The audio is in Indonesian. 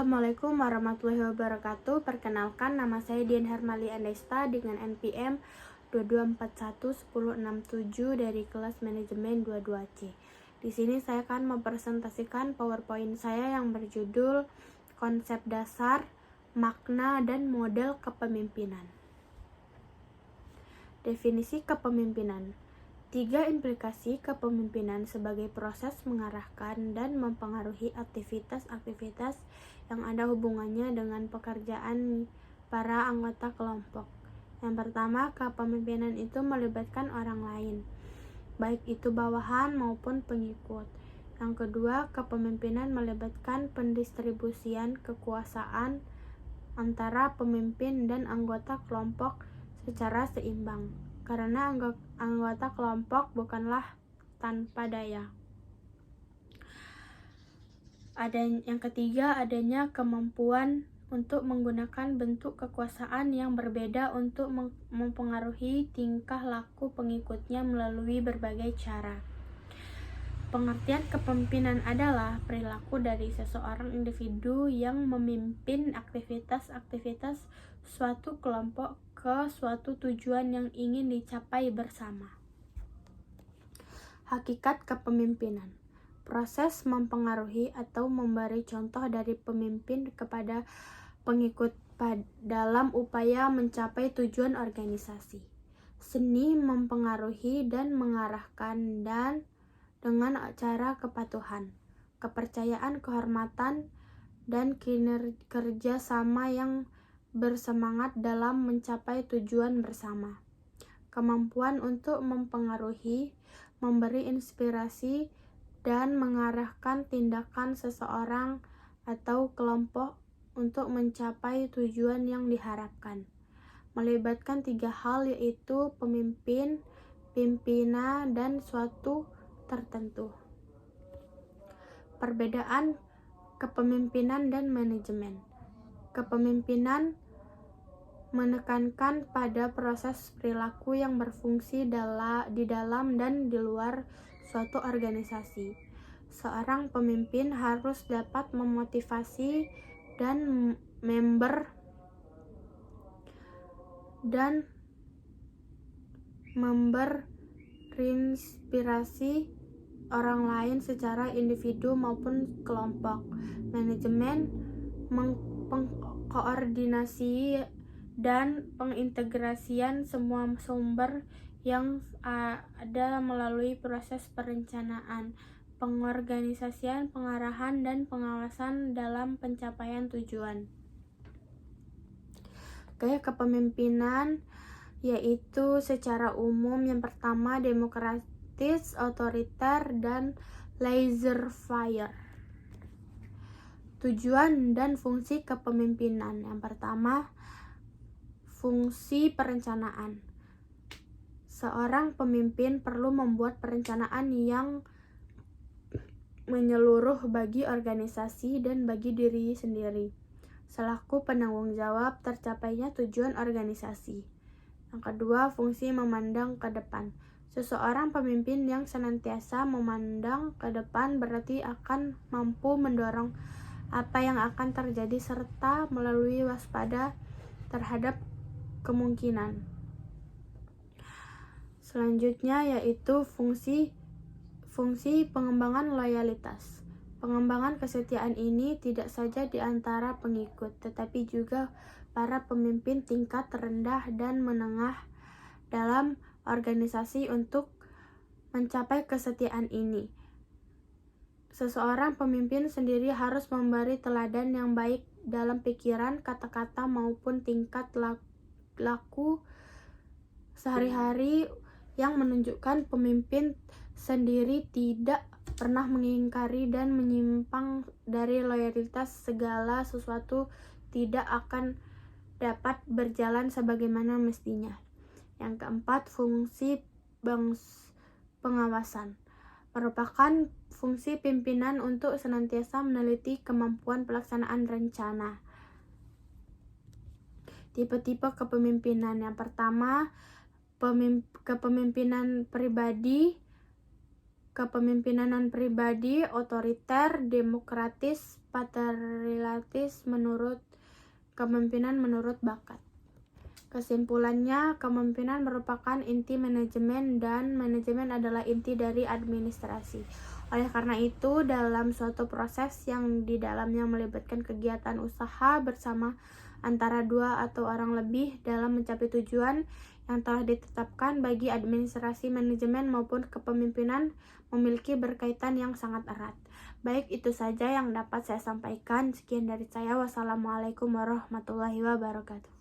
Assalamualaikum warahmatullahi wabarakatuh. Perkenalkan, nama saya Dian Hermali Andesta dengan NPM 22411067 dari kelas manajemen 22C. Di sini saya akan mempresentasikan PowerPoint saya yang berjudul Konsep Dasar, Makna, dan Model Kepemimpinan. Definisi kepemimpinan. 3 implikasi kepemimpinan sebagai proses mengarahkan dan mempengaruhi aktivitas-aktivitas yang ada hubungannya dengan pekerjaan para anggota kelompok. Yang pertama, kepemimpinan itu melibatkan orang lain, baik itu bawahan maupun pengikut. Yang kedua, kepemimpinan melibatkan pendistribusian kekuasaan antara pemimpin dan anggota kelompok secara seimbang, karena anggota kelompok bukanlah tanpa daya. Yang ketiga, adanya kemampuan untuk menggunakan bentuk kekuasaan yang berbeda untuk mempengaruhi tingkah laku pengikutnya melalui berbagai cara. Pengertian kepemimpinan adalah perilaku dari seseorang individu yang memimpin aktivitas-aktivitas suatu kelompok ke suatu tujuan yang ingin dicapai bersama. Hakikat kepemimpinan. Proses mempengaruhi atau memberi contoh dari pemimpin kepada pengikut dalam upaya mencapai tujuan organisasi. Seni mempengaruhi dan mengarahkan dengan cara kepatuhan, kepercayaan, kehormatan, dan kerja sama yang bersemangat dalam mencapai tujuan bersama. Kemampuan untuk mempengaruhi, memberi inspirasi, dan mengarahkan tindakan seseorang atau kelompok untuk mencapai tujuan yang diharapkan. Melibatkan 3 hal, yaitu pemimpin, pimpinan, dan suatu tertentu. Perbedaan kepemimpinan dan manajemen. Kepemimpinan menekankan pada proses perilaku yang berfungsi di dalam dan di luar suatu organisasi. Seorang pemimpin harus dapat memotivasi dan memberinspirasi orang lain secara individu maupun kelompok. Manajemen mengkoordinasi dan pengintegrasian semua sumber yang ada melalui proses perencanaan, pengorganisasian, pengarahan, dan pengawasan dalam pencapaian tujuan. Gaya kepemimpinan yaitu secara umum yang pertama demokratis, otoriter, dan laissez-faire. Tujuan dan fungsi kepemimpinan. Yang pertama, fungsi perencanaan. Seorang pemimpin perlu membuat perencanaan yang menyeluruh bagi organisasi dan bagi diri sendiri, selaku penanggung jawab tercapainya tujuan organisasi. Yang kedua, fungsi memandang ke depan. Seseorang pemimpin yang senantiasa memandang ke depan berarti akan mampu mendorong apa yang akan terjadi serta melalui waspada terhadap kemungkinan. Selanjutnya yaitu fungsi pengembangan loyalitas. Pengembangan kesetiaan ini tidak saja di antara pengikut, tetapi juga para pemimpin tingkat rendah dan menengah dalam organisasi untuk mencapai kesetiaan ini. Seseorang pemimpin sendiri harus memberi teladan yang baik dalam pikiran, kata-kata, maupun tingkat laku sehari-hari yang menunjukkan pemimpin sendiri tidak pernah mengingkari dan menyimpang dari loyalitas. Segala sesuatu tidak akan dapat berjalan sebagaimana mestinya. Yang keempat, fungsi pengawasan. Merupakan fungsi pimpinan untuk senantiasa meneliti kemampuan pelaksanaan rencana. Tipe-tipe kepemimpinan. Yang pertama, kepemimpinan pribadi kepemimpinan non-pribadi, otoriter, demokratis, patriarkalis, kepemimpinan menurut bakat. Kesimpulannya, kepemimpinan merupakan inti manajemen dan manajemen adalah inti dari administrasi. Oleh karena itu, dalam suatu proses yang di dalamnya melibatkan kegiatan usaha bersama antara dua atau orang lebih dalam mencapai tujuan yang telah ditetapkan, bagi administrasi, manajemen maupun kepemimpinan memiliki berkaitan yang sangat erat. Baik, itu saja yang dapat saya sampaikan. Sekian dari saya. Wassalamualaikum warahmatullahi wabarakatuh.